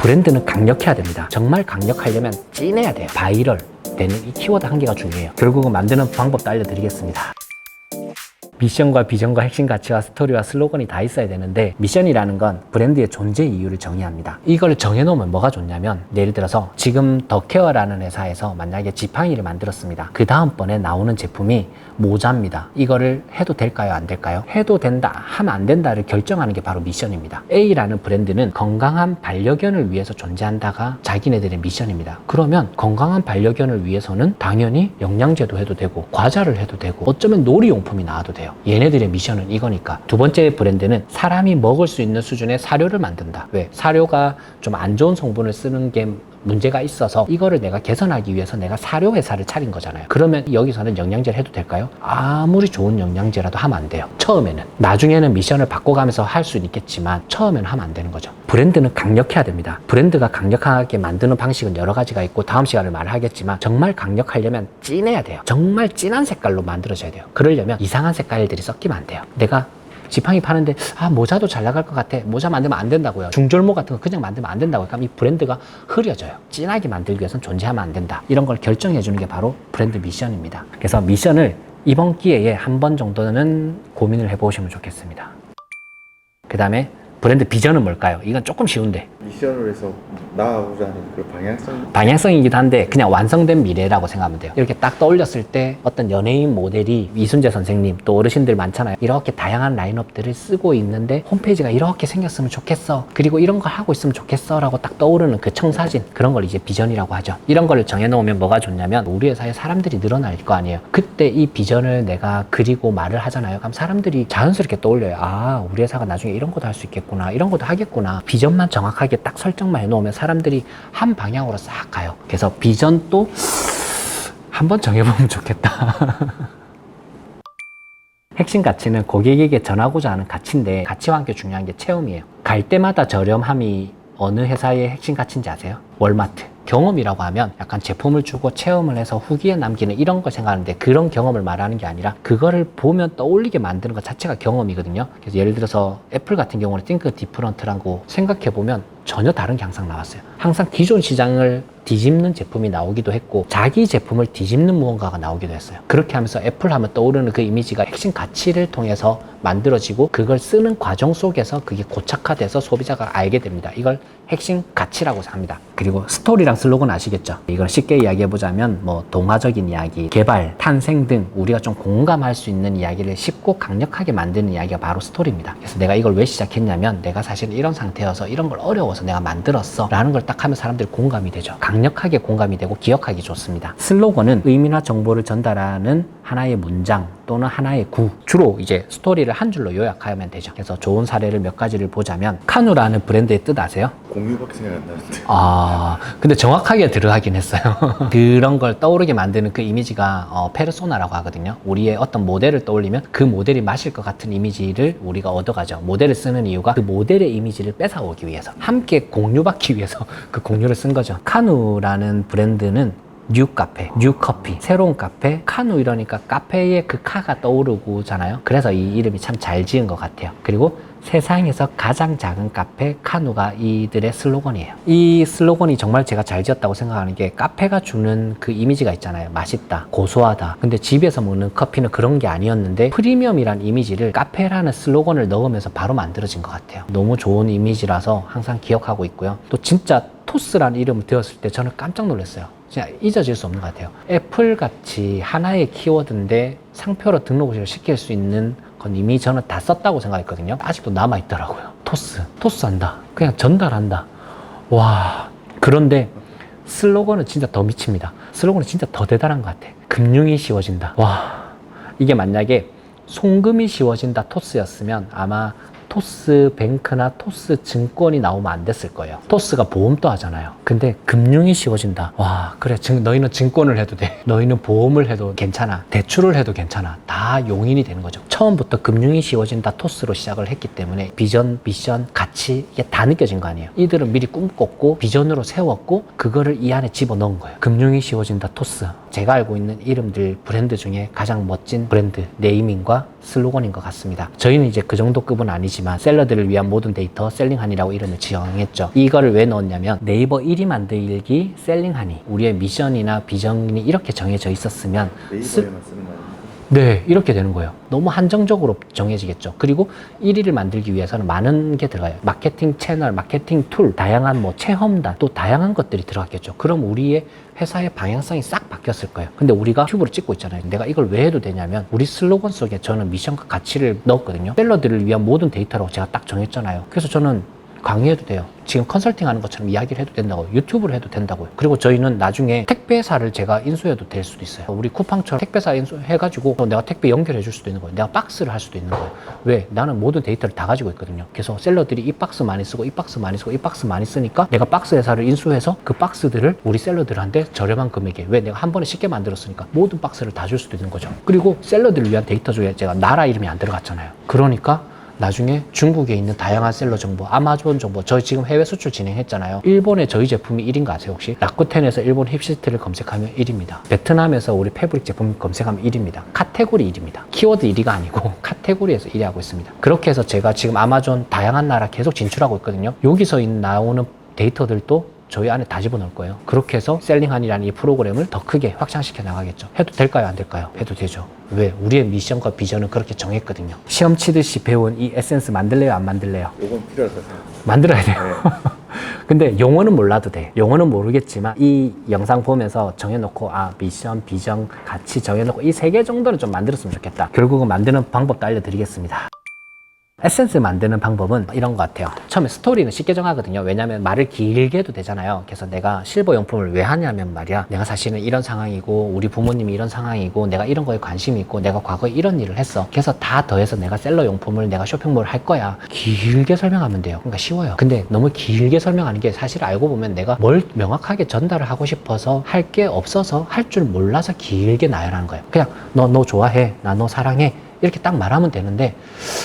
브랜드는 강력해야 됩니다. 정말 강력하려면 찐해야 돼요. 바이럴 되는 이 키워드 한 개가 중요해요. 결국은 만드는 방법도 알려드리겠습니다. 미션과 비전과 핵심 가치와 스토리와 슬로건이 다 있어야 되는데, 미션이라는 건 브랜드의 존재 이유를 정의합니다. 이걸 정해놓으면 뭐가 좋냐면, 예를 들어서 지금 더케어라는 회사에서 만약에 지팡이를 만들었습니다. 그 다음번에 나오는 제품이 모자입니다. 이거를 해도 될까요? 안 될까요? 해도 된다, 하면 안 된다를 결정하는 게 바로 미션입니다. A라는 브랜드는 건강한 반려견을 위해서 존재한다가 자기네들의 미션입니다. 그러면 건강한 반려견을 위해서는 당연히 영양제도 해도 되고 과자를 해도 되고 어쩌면 놀이용품이 나와도 돼요. 얘네들의 미션은 이거니까. 두 번째 브랜드는 사람이 먹을 수 있는 수준의 사료를 만든다. 왜? 사료가 좀 안 좋은 성분을 쓰는 게 문제가 있어서 이거를 내가 개선하기 위해서 내가 사료 회사를 차린 거잖아요. 그러면 여기서는 영양제를 해도 될까요? 아무리 좋은 영양제라도 하면 안 돼요. 처음에는. 나중에는 미션을 바꿔가면서 할 수는 있겠지만 처음에는 하면 안 되는 거죠. 브랜드는 강력해야 됩니다. 브랜드가 강력하게 만드는 방식은 여러 가지가 있고 다음 시간에 말하겠지만, 정말 강력하려면 찐해야 돼요. 정말 진한 색깔로 만들어져야 돼요. 그러려면 이상한 색깔들이 섞이면 안 돼요. 내가 지팡이 파는데 모자도 잘 나갈 것 같아, 모자 만들면 안 된다고요. 중절모 같은 거 그냥 만들면 안 된다고요. 그럼 이 브랜드가 흐려져요. 진하게 만들기 위해서는 존재하면 안 된다. 이런 걸 결정해 주는 게 바로 브랜드 미션입니다. 그래서 미션을 이번 기회에 한 번 정도는 고민을 해보시면 좋겠습니다. 그 다음에 브랜드 비전은 뭘까요? 이건 조금 쉬운데, 미션을 해서 나아가고자 하는 그 방향성이기도 한데 그냥 완성된 미래라고 생각하면 돼요. 이렇게 딱 떠올렸을 때 어떤 연예인 모델이, 이순재 선생님, 또 어르신들 많잖아요. 이렇게 다양한 라인업들을 쓰고 있는데 홈페이지가 이렇게 생겼으면 좋겠어, 그리고 이런 걸 하고 있으면 좋겠어 라고 딱 떠오르는 그 청사진, 그런 걸 이제 비전이라고 하죠. 이런 거를 정해놓으면 뭐가 좋냐면, 우리 회사에 사람들이 늘어날 거 아니에요. 그때 이 비전을 내가 그리고 말을 하잖아요. 그럼 사람들이 자연스럽게 떠올려요. 아, 우리 회사가 나중에 이런 것도 할 수 있겠구나, 이런 것도 하겠구나. 비전만 정확하게 딱 설정만 해놓으면 사람들이 한 방향으로 싹 가요. 그래서 비전도 한번 정해보면 좋겠다. 핵심 가치는 고객에게 전하고자 하는 가치인데, 가치와 함께 중요한 게 체험이에요. 갈 때마다 저렴함이 어느 회사의 핵심 가치인지 아세요? 월마트. 경험이라고 하면 약간 제품을 주고 체험을 해서 후기에 남기는 이런 걸 생각하는데, 그런 경험을 말하는 게 아니라 그거를 보면 떠올리게 만드는 것 자체가 경험이거든요. 그래서 예를 들어서 애플 같은 경우는 띵크 디프런트라고 생각해보면 전혀 다른 게 항상 나왔어요. 항상 기존 시장을 뒤집는 제품이 나오기도 했고, 자기 제품을 뒤집는 무언가가 나오기도 했어요. 그렇게 하면서 애플 하면 떠오르는 그 이미지가 핵심 가치를 통해서 만들어지고, 그걸 쓰는 과정 속에서 그게 고착화돼서 소비자가 알게 됩니다. 이걸 핵심 가치라고 합니다. 그리고 스토리랑 슬로건 아시겠죠? 이걸 쉽게 이야기해보자면 뭐 동화적인 이야기, 개발, 탄생 등 우리가 좀 공감할 수 있는 이야기를 쉽고 강력하게 만드는 이야기가 바로 스토리입니다. 그래서 내가 이걸 왜 시작했냐면, 내가 사실 이런 상태여서 이런 걸 어려워서 내가 만들었어 라는 걸 딱 하면 사람들이 공감이 되죠. 강력하게 공감이 되고 기억하기 좋습니다. 슬로건은 의미나 정보를 전달하는 하나의 문장 또는 하나의 구, 주로 이제 스토리를 한 줄로 요약하면 되죠. 그래서 좋은 사례를 몇 가지를 보자면, 카누라는 브랜드의 뜻 아세요? 공유밖에 생각 안 나는데. 근데 정확하게 들어가긴 했어요. 그런 걸 떠오르게 만드는 그 이미지가 페르소나라고 하거든요. 우리의 어떤 모델을 떠올리면 그 모델이 마실 것 같은 이미지를 우리가 얻어가죠. 모델을 쓰는 이유가 그 모델의 이미지를 뺏어오기 위해서, 함께 공유받기 위해서 그 공유를 쓴 거죠. 카누라는 브랜드는 뉴 카페, 뉴 커피, 새로운 카페, 카누 이러니까 카페에 그 카가 떠오르고잖아요. 그래서 이 이름이 참 잘 지은 것 같아요. 그리고 세상에서 가장 작은 카페 카누가 이들의 슬로건이에요. 이 슬로건이 정말 제가 잘 지었다고 생각하는 게, 카페가 주는 그 이미지가 있잖아요. 맛있다, 고소하다. 근데 집에서 먹는 커피는 그런 게 아니었는데, 프리미엄이란 이미지를 카페라는 슬로건을 넣으면서 바로 만들어진 것 같아요. 너무 좋은 이미지라서 항상 기억하고 있고요. 또 진짜 토스라는 이름을 들었을 때 저는 깜짝 놀랐어요. 진짜 잊어질 수 없는 것 같아요. 애플같이 하나의 키워드인데 상표로 등록을 시킬 수 있는 건 이미 저는 다 썼다고 생각했거든요. 아직도 남아있더라고요. 토스 한다, 그냥 전달한다. 와, 그런데 슬로건은 진짜 더 미칩니다. 슬로건은 진짜 더 대단한 것 같아. 금융이 쉬워진다. 와, 이게 만약에 송금이 쉬워진다 토스였으면 아마 토스뱅크나 토스증권이 나오면 안 됐을 거예요. 토스가 보험도 하잖아요. 근데 금융이 쉬워진다. 와, 그래, 너희는 증권을 해도 돼, 너희는 보험을 해도 괜찮아, 대출을 해도 괜찮아, 다 용인이 되는 거죠. 처음부터 금융이 쉬워진다 토스로 시작을 했기 때문에 비전, 미션, 가치, 이게 다 느껴진 거 아니에요. 이들은 미리 꿈꿨고 비전으로 세웠고 그거를 이 안에 집어넣은 거예요. 금융이 쉬워진다 토스. 제가 알고 있는 이름들 브랜드 중에 가장 멋진 브랜드 네이밍과 슬로건인 것 같습니다. 저희는 이제 그 정도 급은 아니지만 샐러드를 위한 모든 데이터 셀링하니라고 이름을 지정했죠. 이거를 왜 넣었냐면 네이버 1위 만들기 셀링하니, 우리의 미션이나 비전이 이렇게 정해져 있었으면 네이버에만 쓰는 거 아닙니까? 네, 이렇게 되는 거예요. 너무 한정적으로 정해지겠죠. 그리고 1위를 만들기 위해서는 많은 게 들어가요. 마케팅 채널, 마케팅 툴, 다양한 뭐 체험단, 또 다양한 것들이 들어갔겠죠. 그럼 우리의 회사의 방향성이 싹 바뀌었을 거예요. 근데 우리가 튜브를 찍고 있잖아요. 내가 이걸 왜 해도 되냐면 우리 슬로건 속에 저는 미션과 가치를 넣었거든요. 샐러드를 위한 모든 데이터라고 제가 딱 정했잖아요. 그래서 저는 강의해도 돼요. 지금 컨설팅 하는 것처럼 이야기를 해도 된다고요. 유튜브를 해도 된다고요. 그리고 저희는 나중에 택배사를 제가 인수해도 될 수도 있어요. 우리 쿠팡처럼 택배사 인수해가지고 내가 택배 연결해 줄 수도 있는 거예요. 내가 박스를 할 수도 있는 거예요. 왜? 나는 모든 데이터를 다 가지고 있거든요. 그래서 셀러들이 이 박스 많이 쓰고 이 박스 많이 쓰고 이 박스 많이 쓰니까 내가 박스 회사를 인수해서 그 박스들을 우리 셀러들한테 저렴한 금액에, 왜? 내가 한 번에 쉽게 만들었으니까 모든 박스를 다 줄 수도 있는 거죠. 그리고 셀러들을 위한 데이터 중에 제가 나라 이름이 안 들어갔잖아요. 그러니까 나중에 중국에 있는 다양한 셀러 정보, 아마존 정보, 저희 지금 해외 수출 진행했잖아요. 일본에 저희 제품이 1인 거 아세요 혹시? 라쿠텐에서 일본 힙시트를 검색하면 1위입니다. 베트남에서 우리 패브릭 제품 검색하면 1위입니다. 카테고리 1위입니다. 키워드 1위가 아니고 카테고리에서 1위 하고 있습니다. 그렇게 해서 제가 지금 아마존 다양한 나라 계속 진출하고 있거든요. 여기서 나오는 데이터들도 저희 안에 다 집어넣을 거예요. 그렇게 해서 셀링한이라는 이 프로그램을 더 크게 확장시켜 나가겠죠. 해도 될까요? 안 될까요? 해도 되죠. 왜? 우리의 미션과 비전은 그렇게 정했거든요. 시험 치듯이 배운 이 에센스 만들래요? 안 만들래요? 요건 필요하다고 생각합니다. 만들어야 돼요. 네. 근데 용어는 몰라도 돼. 용어는 모르겠지만 이 영상 보면서 정해놓고 미션, 비전, 가치 정해놓고 이 3개 정도는 좀 만들었으면 좋겠다. 결국은 만드는 방법도 알려드리겠습니다. 에센스 만드는 방법은 이런 것 같아요. 처음에 스토리는 쉽게 정하거든요. 왜냐면 말을 길게 해도 되잖아요. 그래서 내가 실버 용품을 왜 하냐면 말이야, 내가 사실은 이런 상황이고 우리 부모님이 이런 상황이고 내가 이런 거에 관심이 있고 내가 과거에 이런 일을 했어. 그래서 다 더해서 내가 셀러 용품을 내가 쇼핑몰을 할 거야. 길게 설명하면 돼요. 그러니까 쉬워요. 근데 너무 길게 설명하는 게 사실 알고 보면 내가 뭘 명확하게 전달을 하고 싶어서 할 게 없어서 할 줄 몰라서 길게 나열하는 거예요. 그냥 너 좋아해, 나 너 사랑해, 이렇게 딱 말하면 되는데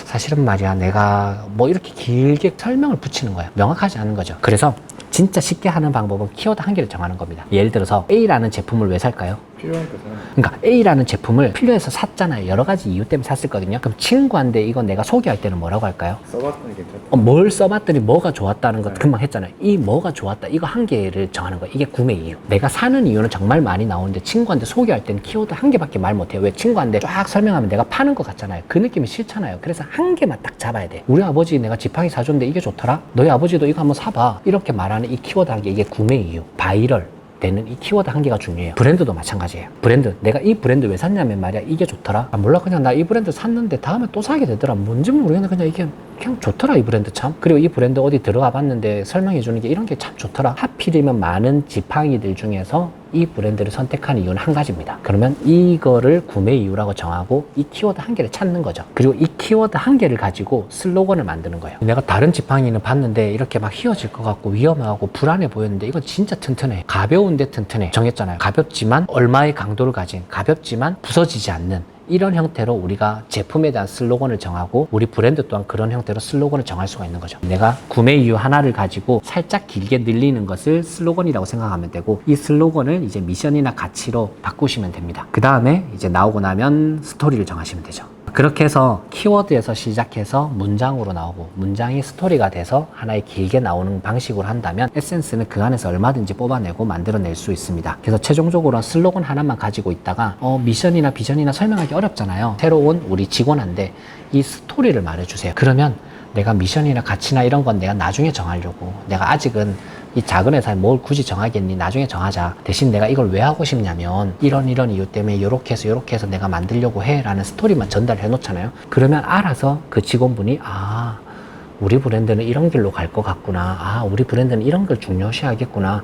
사실은 말이야 내가 뭐 이렇게 길게 설명을 붙이는 거야. 명확하지 않은 거죠. 그래서 진짜 쉽게 하는 방법은 키워드 한 개를 정하는 겁니다. 예를 들어서 A라는 제품을 왜 살까요? 필요하니까 사는 그러니까 A라는 제품을 필요해서 샀잖아요. 여러 가지 이유 때문에 샀을 거거든요. 그럼 친구한테 이건 내가 소개할 때는 뭐라고 할까요? 써봤더니 괜찮다. 뭘 써봤더니 뭐가 좋았다는 것 금방 했잖아요. 이 뭐가 좋았다 이거 한 개를 정하는 거예요. 이게 구매 이유. 내가 사는 이유는 정말 많이 나오는데 친구한테 소개할 때는 키워드 한 개밖에 말 못해요. 왜? 친구한테 쫙 설명하면 내가 파는 것 같잖아요. 그 느낌이 싫잖아요. 그래서 한 개만 딱 잡아야 돼. 우리 아버지 내가 지팡이 사줬는데 이게 좋더라? 너희 아버지도 이거 한번 사봐. 이렇게 말하는 이 키워드 한 개, 이게 구매 이유. 바이럴 되는 이 키워드 한 개가 중요해요. 브랜드도 마찬가지예요. 브랜드, 내가 이 브랜드 왜 샀냐면 말이야, 이게 좋더라? 몰라, 그냥 나 이 브랜드 샀는데 다음에 또 사게 되더라. 뭔지 모르겠는데 그냥 이게 그냥 좋더라, 이 브랜드 참. 그리고 이 브랜드 어디 들어가 봤는데 설명해 주는 게 이런 게 참 좋더라. 하필이면 많은 지팡이들 중에서 이 브랜드를 선택한 이유는 한 가지입니다. 그러면 이거를 구매 이유라고 정하고 이 키워드 한 개를 찾는 거죠. 그리고 이 키워드 한 개를 가지고 슬로건을 만드는 거예요. 내가 다른 지팡이는 봤는데 이렇게 막 휘어질 것 같고 위험하고 불안해 보였는데 이건 진짜 튼튼해. 가벼운데 튼튼해. 정했잖아요. 가볍지만 얼마의 강도를 가진, 가볍지만 부서지지 않는, 이런 형태로 우리가 제품에 대한 슬로건을 정하고 우리 브랜드 또한 그런 형태로 슬로건을 정할 수가 있는 거죠. 내가 구매 이유 하나를 가지고 살짝 길게 늘리는 것을 슬로건이라고 생각하면 되고, 이 슬로건을 이제 미션이나 가치로 바꾸시면 됩니다. 그 다음에 이제 나오고 나면 스토리를 정하시면 되죠. 그렇게 해서 키워드에서 시작해서 문장으로 나오고 문장이 스토리가 돼서 하나의 길게 나오는 방식으로 한다면 에센스는 그 안에서 얼마든지 뽑아내고 만들어낼 수 있습니다. 그래서 최종적으로 슬로건 하나만 가지고 있다가 미션이나 비전이나 설명하기 어렵잖아요. 새로운 우리 직원한테 이 스토리를 말해주세요. 그러면 내가 미션이나 가치나 이런 건 내가 나중에 정하려고, 내가 아직은 이 작은 회사에 뭘 굳이 정하겠니? 나중에 정하자. 대신 내가 이걸 왜 하고 싶냐면 이런 이유 때문에 이렇게 해서 내가 만들려고 해 라는 스토리만 전달해 놓잖아요. 그러면 알아서 그 직원분이 우리 브랜드는 이런 길로 갈 것 같구나. 우리 브랜드는 이런 걸 중요시하겠구나.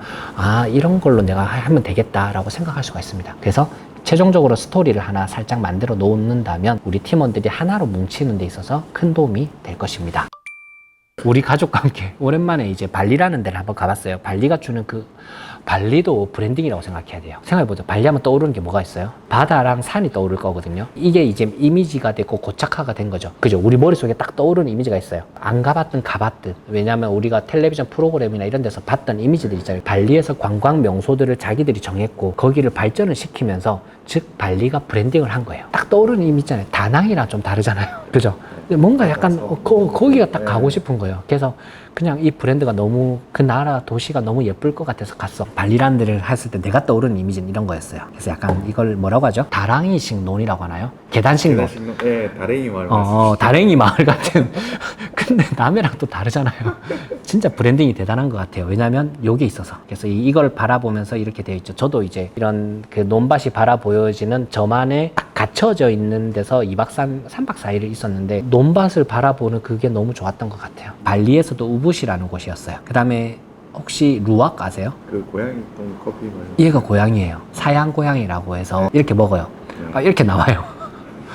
이런 걸로 내가 하면 되겠다라고 생각할 수가 있습니다. 그래서 최종적으로 스토리를 하나 살짝 만들어 놓는다면 우리 팀원들이 하나로 뭉치는 데 있어서 큰 도움이 될 것입니다. 우리 가족과 함께 오랜만에 이제 발리라는 데를 한번 가봤어요. 발리가 주는 발리도 브랜딩이라고 생각해야 돼요. 생각해보자. 발리하면 떠오르는 게 뭐가 있어요? 바다랑 산이 떠오를 거거든요. 이게 이제 이미지가 되고 고착화가 된 거죠. 그죠? 우리 머릿속에 딱 떠오르는 이미지가 있어요. 안 가봤든 가봤든. 왜냐면 우리가 텔레비전 프로그램이나 이런 데서 봤던 이미지들 있잖아요. 발리에서 관광 명소들을 자기들이 정했고 거기를 발전을 시키면서 즉 발리가 브랜딩을 한 거예요. 딱 떠오르는 이미지 있잖아요. 다낭이랑 좀 다르잖아요. 그죠? 뭔가 약간 거기가 딱 가고 싶은 거예요. 그래서 그냥 이 브랜드가 너무 그 나라 도시가 너무 예쁠 것 같아서 갔어. 발리라는 데를 했을 때 내가 떠오르는 이미지는 이런 거였어요. 그래서 약간 이걸 뭐라고 하죠? 다랑이식 논이라고 하나요? 계단식 논. 예, 다랭이 마을. 다랭이 마을 같은. 근데 남해랑 또 다르잖아요. 진짜 브랜딩이 대단한 것 같아요. 왜냐면 여기 있어서. 그래서 이걸 바라보면서 이렇게 되어 있죠. 저도 이제 이런 그 논밭이 바라 보여지는 저만의 딱 갇혀져 있는 데서 3박 4일을 있었는데 논밭을 바라보는 그게 너무 좋았던 것 같아요. 발리에서도 우붓이라는 곳이었어요. 그 다음에 혹시 루악 아세요? 그 고양이 똥 커피 마을. 얘가 고양이에요. 사양 고양이라고 해서 이렇게 먹어요. 이렇게 나와요.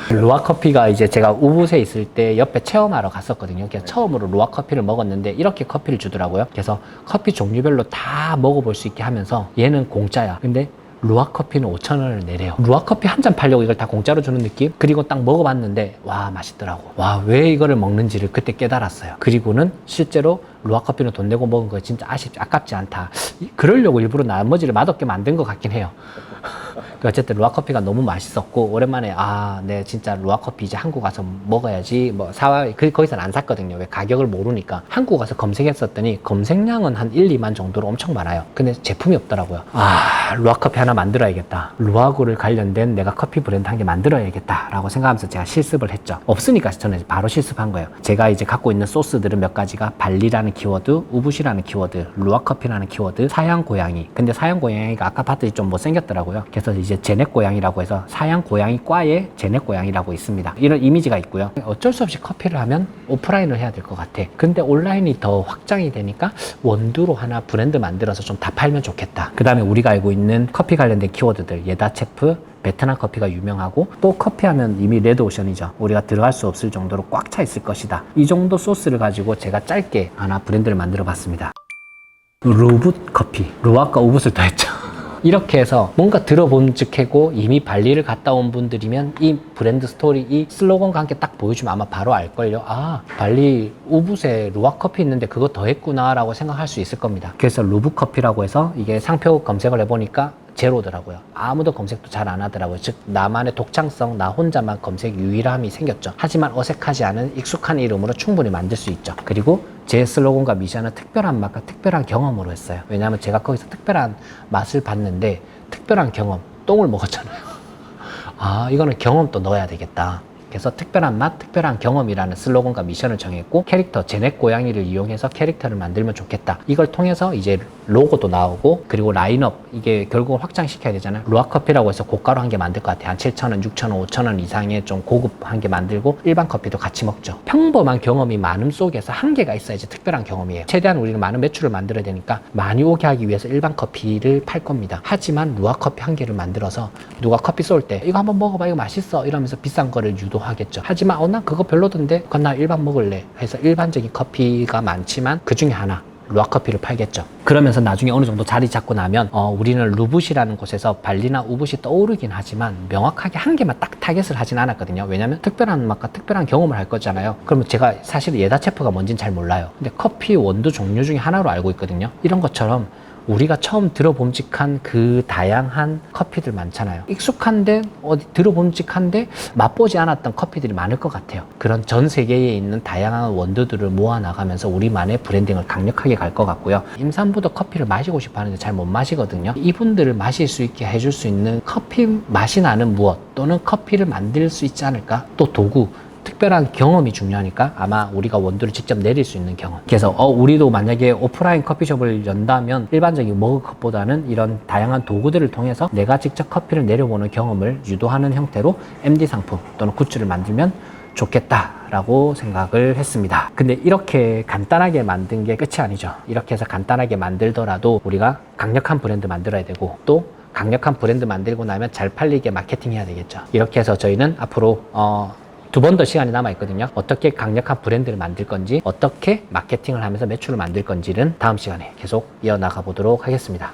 루아 커피가 이제 제가 우붓에 있을 때 옆에 체험하러 갔었거든요. 그래서 처음으로 루아 커피를 먹었는데 이렇게 커피를 주더라고요. 그래서 커피 종류별로 다 먹어볼 수 있게 하면서 얘는 공짜야. 근데 루아 커피는 5,000원을 내래요. 루아 커피 한 잔 팔려고 이걸 다 공짜로 주는 느낌? 그리고 딱 먹어봤는데 와 맛있더라고. 와 왜 이거를 먹는지를 그때 깨달았어요. 그리고는 실제로 루아 커피는 돈 내고 먹은 거 진짜 아깝지 않다. 그러려고 일부러 나머지를 맛없게 만든 것 같긴 해요. 어쨌든 루아 커피가 너무 맛있었고 오랜만에 네 진짜 루아 커피 이제 한국 가서 먹어야지 뭐 거기서는 안 샀거든요. 왜 가격을 모르니까. 한국 가서 검색했었더니 검색량은 한 1, 2만 정도로 엄청 많아요. 근데 제품이 없더라고요. 루아 커피 하나 만들어야겠다. 루아고를 관련된 내가 커피 브랜드 한 개 만들어야겠다 라고 생각하면서 제가 실습을 했죠. 없으니까 저는 바로 실습한 거예요. 제가 이제 갖고 있는 소스들은 몇 가지가 발리라는 키워드, 우붓이라는 키워드, 루아 커피라는 키워드, 사양 고양이. 근데 사양 고양이가 아까 봤더니 좀 못생겼더라고요. 그래서 이제 제넷 고양이라고 해서 사양 고양이 과에 제넷 고양이라고 있습니다. 이런 이미지가 있고요. 어쩔 수 없이 커피를 하면 오프라인을 해야 될 것 같아. 근데 온라인이 더 확장이 되니까 원두로 하나 브랜드 만들어서 좀 다 팔면 좋겠다. 그 다음에 우리가 알고 있는 커피 관련된 키워드들, 예다체프, 베트남 커피가 유명하고 또 커피하면 이미 레드오션이죠. 우리가 들어갈 수 없을 정도로 꽉 차 있을 것이다. 이 정도 소스를 가지고 제가 짧게 하나 브랜드를 만들어 봤습니다. 루붓 커피, 루아과 우붓을 더했죠. 이렇게 해서 뭔가 들어본즉하고 이미 발리를 갔다 온 분들이면 이 브랜드 스토리, 이 슬로건과 함께 딱 보여주면 아마 바로 알걸요. 발리 우붓에 루아 커피 있는데 그거 더했구나 라고 생각할 수 있을 겁니다. 그래서 루붓 커피라고 해서 이게 상표 검색을 해보니까 제로더라고요. 아무도 검색도 잘 안 하더라고요. 즉 나만의 독창성, 나 혼자만 검색 유일함이 생겼죠. 하지만 어색하지 않은 익숙한 이름으로 충분히 만들 수 있죠. 그리고 제 슬로건과 미션은 특별한 맛과 특별한 경험으로 했어요. 왜냐하면 제가 거기서 특별한 맛을 봤는데 특별한 경험, 똥을 먹었잖아요. 이거는 경험도 넣어야 되겠다. 그래서 특별한 맛, 특별한 경험이라는 슬로건과 미션을 정했고 캐릭터, 제넷 고양이를 이용해서 캐릭터를 만들면 좋겠다. 이걸 통해서 이제 로고도 나오고 그리고 라인업, 이게 결국은 확장시켜야 되잖아요. 루아커피라고 해서 고가로 한 개 만들 것 같아요. 한 7,000원, 6,000원, 5,000원 이상의 좀 고급 한 개 만들고 일반 커피도 같이 먹죠. 평범한 경험이 많음 속에서 한 개가 있어야지 특별한 경험이에요. 최대한 우리는 많은 매출을 만들어야 되니까 많이 오게 하기 위해서 일반 커피를 팔 겁니다. 하지만 루아커피 한 개를 만들어서 누가 커피 쏠 때 이거 한번 먹어봐, 이거 맛있어 이러면서 비싼 거를 유도하겠죠. 하지만 난 그거 별로던데 그건 나 일반 먹을래 해서 일반적인 커피가 많지만 그 중에 하나 루아커피를 팔겠죠. 그러면서 나중에 어느 정도 자리 잡고 나면 우리는 루붓이라는 곳에서 발리나 우붓이 떠오르긴 하지만 명확하게 한 개만 딱 타겟을 하진 않았거든요. 왜냐면 특별한 맛과 특별한 경험을 할 거잖아요. 그러면 제가 사실 예다체프가 뭔지는 잘 몰라요. 근데 커피 원두 종류 중에 하나로 알고 있거든요. 이런 것처럼 우리가 처음 들어봄직한 그 다양한 커피들 많잖아요. 익숙한데 어디 들어봄직한데 맛보지 않았던 커피들이 많을 것 같아요. 그런 전 세계에 있는 다양한 원두들을 모아 나가면서 우리만의 브랜딩을 강력하게 갈 것 같고요. 임산부도 커피를 마시고 싶어 하는데 잘 못 마시거든요. 이분들을 마실 수 있게 해줄 수 있는 커피 맛이 나는 무엇 또는 커피를 만들 수 있지 않을까? 또 도구, 특별한 경험이 중요하니까 아마 우리가 원두를 직접 내릴 수 있는 경험. 그래서 우리도 만약에 오프라인 커피숍을 연다면 일반적인 머그컵보다는 이런 다양한 도구들을 통해서 내가 직접 커피를 내려보는 경험을 유도하는 형태로 MD 상품 또는 굿즈를 만들면 좋겠다라고 생각을 했습니다. 근데 이렇게 간단하게 만든 게 끝이 아니죠. 이렇게 해서 간단하게 만들더라도 우리가 강력한 브랜드 만들어야 되고 또 강력한 브랜드 만들고 나면 잘 팔리게 마케팅 해야 되겠죠. 이렇게 해서 저희는 앞으로 두 번 더 시간이 남아 있거든요. 어떻게 강력한 브랜드를 만들 건지, 어떻게 마케팅을 하면서 매출을 만들 건지는 다음 시간에 계속 이어나가 보도록 하겠습니다.